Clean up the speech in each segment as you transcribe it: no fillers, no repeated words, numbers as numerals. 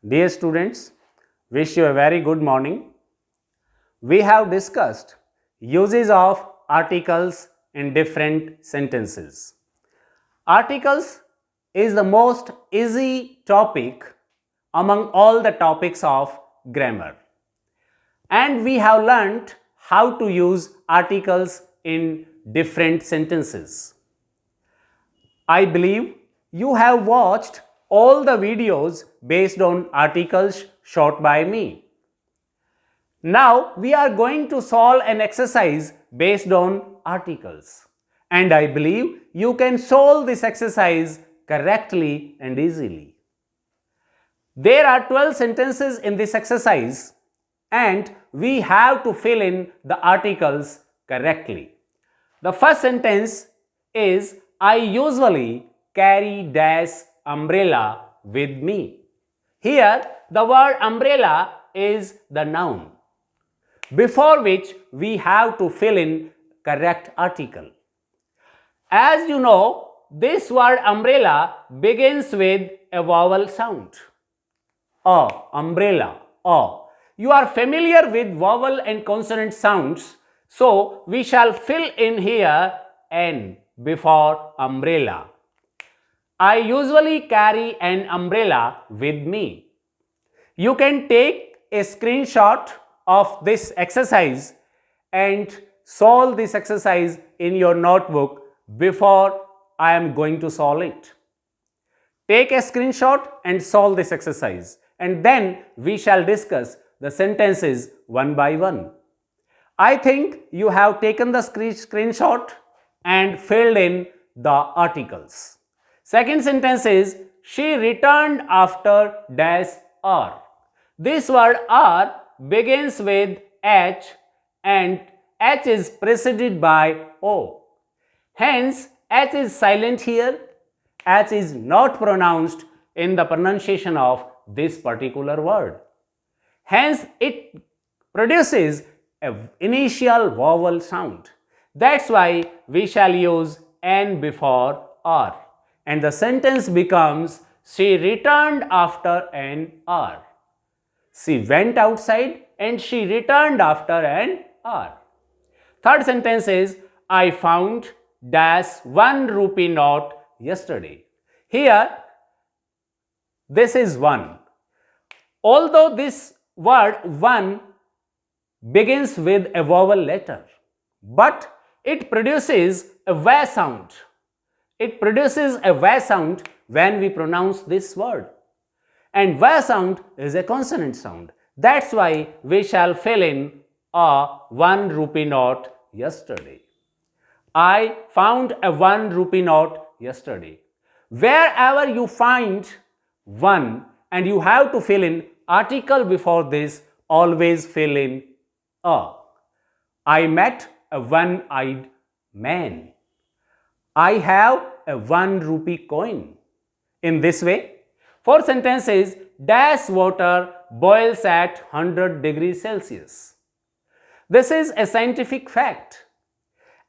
Dear students, wish you a very good morning. We have discussed uses of articles in different sentences. Articles is the most easy topic among all the topics of grammar. And we have learnt how to use articles in different sentences. I believe you have watched all the videos based on articles shot by me. Now we are going to solve an exercise based on articles. And I believe you can solve this exercise correctly and easily. There are 12 sentences in this exercise and we have to fill in the articles correctly. The first sentence is I usually carry dash umbrella with me. Here the word umbrella is the noun, before which we have to fill in correct article. As you know, this word umbrella begins with a vowel sound. Umbrella, You are familiar with vowel and consonant sounds, so we shall fill in here N before umbrella. I usually carry an umbrella with me. You can take a screenshot of this exercise and solve this exercise in your notebook before I am going to solve it. Take a screenshot and solve this exercise, and then we shall discuss the sentences one by one. I think you have taken the screenshot and filled in the articles. Second sentence is she returned after dash R. This word R begins with H and H is preceded by O. Hence, H is silent here. H is not pronounced in the pronunciation of this particular word. Hence, it produces an initial vowel sound. That's why we shall use N before R. And the sentence becomes, she returned after an hour. She went outside and she returned after an hour. Third sentence is, I found dash 1 rupee note yesterday. Here, this is 1. Although this word 1 begins with a vowel letter, but it produces a V sound. It produces a V sound when we pronounce this word. And V sound is a consonant sound. That's why we shall fill in a 1 rupee note yesterday. I found a 1 rupee note yesterday. Wherever you find 1 and you have to fill in article before this, always fill in a. I met a one-eyed man. I have a 1 rupee coin. In this way, fourth sentence is dash water boils at 100 degrees Celsius. This is a scientific fact.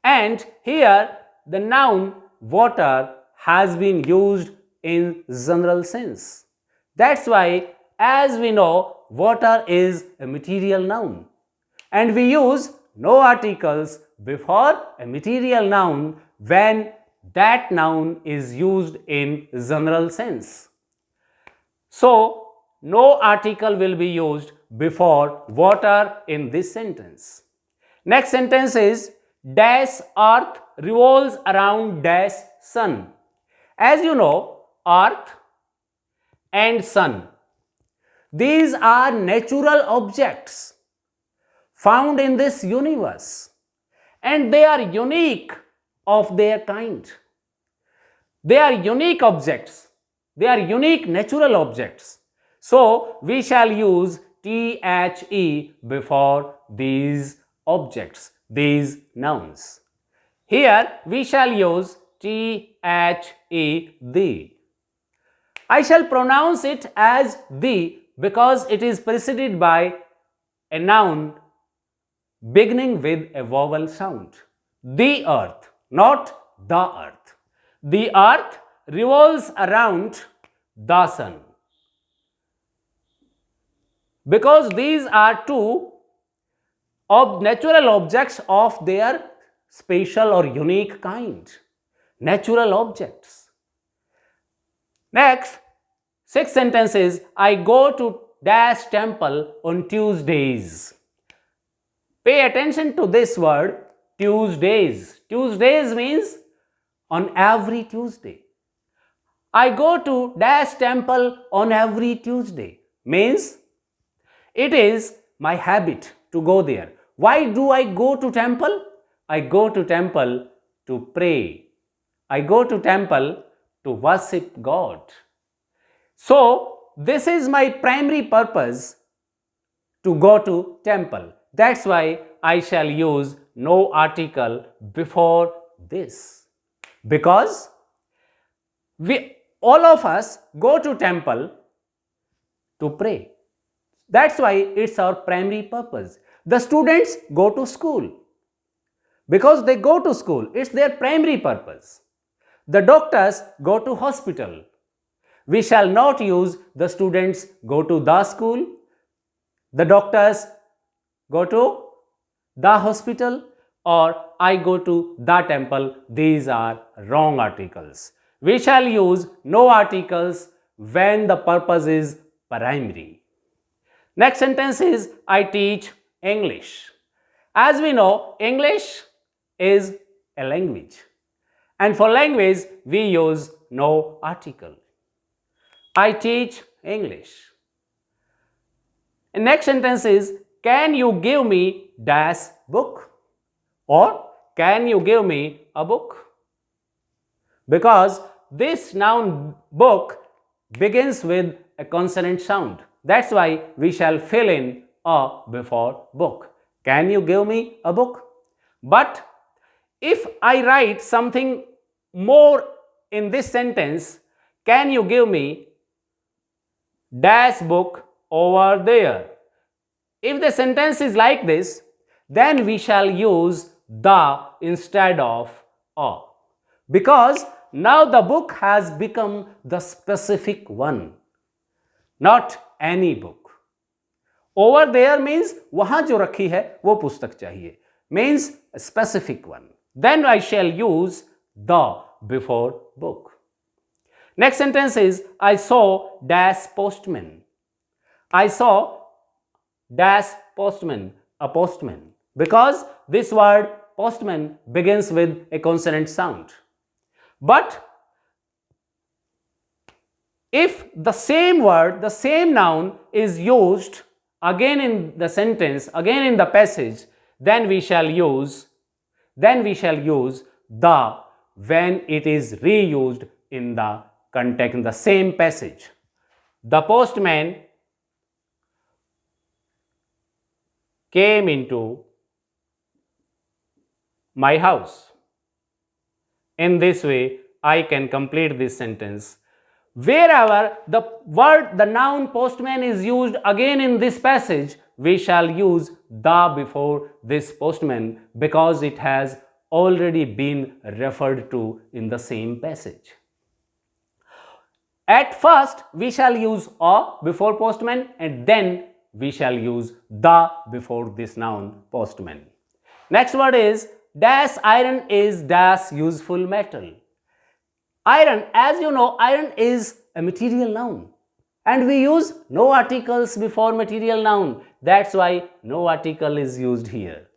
And here the noun water has been used in general sense. That's why, as we know, water is a material noun. And we use no articles before a material noun when that noun is used in general sense. So, no article will be used before water in this sentence. Next sentence is dash earth revolves around dash sun. As you know, earth and sun, these are natural objects found in this universe and they are unique of their kind. They are unique objects. They are unique natural objects. So, we shall use THE before these objects, these nouns. Here, we shall use THE, the. I shall pronounce it as the because it is preceded by a noun beginning with a vowel sound. The earth, not the earth. The earth revolves around the sun. because these are two natural objects of their special or unique kind. Natural objects. Next, sixth sentence is, I go to dash temple on Tuesdays. Pay attention to this word, Tuesdays. Tuesdays means on every Tuesday. I go to dash temple on every Tuesday means it is my habit to go there. Why do I go to temple? I go to temple to pray. I go to temple to worship God. So, this is my primary purpose to go to temple. That's why I shall use no article before this. Because all of us go to temple to pray. That's why it's our primary purpose. The students go to school because they go to school. It's their primary purpose. The doctors go to hospital. We shall not use the students go to the school, the doctors go to the hospital, or I go to the temple. These are wrong articles. We shall use no articles when the purpose is primary. Next sentence is, I teach English. As we know, English is a language. And for language, we use no article. I teach English. And next sentence is, can you give me dash book? Or can you give me a book? Because this noun book begins with a consonant sound. That's why we shall fill in a before book. Can you give me a book? But if I write something more in this sentence, can you give me dash book over there? If the sentence is like this, then we shall use the instead of a. Because now the book has become the specific one, not any book. Over there means वहां जो रखी है वो पुस्तक चाहिए, means a specific one. Then I shall use the before book. Next sentence is, I saw dash postman. I saw dash postman, a postman, because this word postman begins with a consonant sound. But if the same word, the same noun is used again in the sentence, again in the passage, then we shall use the when it is reused in the context, in the same passage. The postman came into my house. In this way, I can complete this sentence. Wherever the noun postman is used again in this passage, we shall use the before this postman because it has already been referred to in the same passage. At first, we shall use a before postman and then we shall use the before this noun postman. Next word is dash iron is dash useful metal. Iron, as you know, iron is a material noun and we use no articles before material noun. That's why no article is used here.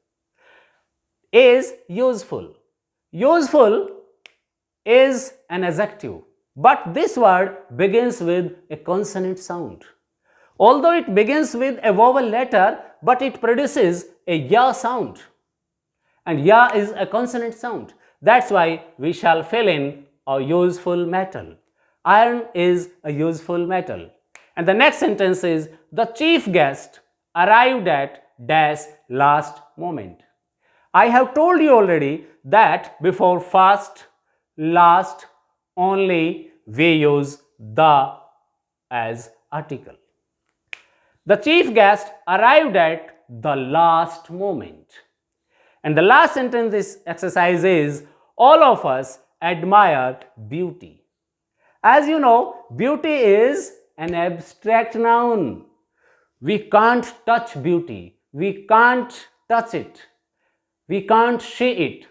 Is useful. Useful is an adjective, but this word begins with a consonant sound. Although it begins with a vowel letter, but it produces a ya sound. And ya is a consonant sound. That's why we shall fill in a useful metal. Iron is a useful metal. And the next sentence is, the chief guest arrived at dash last moment. I have told you already that before first, last, only we use the as article. The chief guest arrived at the last moment. And the last sentence in this exercise is, all of us admire beauty. As you know, beauty is an abstract noun. We can't touch beauty. We can't touch it. We can't see it.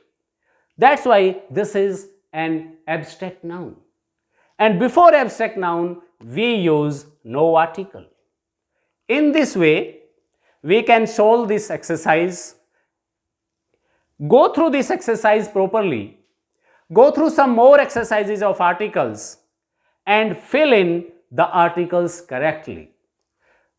That's why this is an abstract noun. And before abstract noun, we use no article. In this way, we can solve this exercise. Go through this exercise properly. Go through some more exercises of articles and fill in the articles correctly.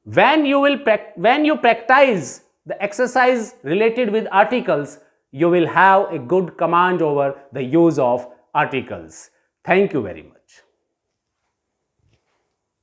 When you practice the exercise related with articles, you will have a good command over the use of articles. Thank you very much.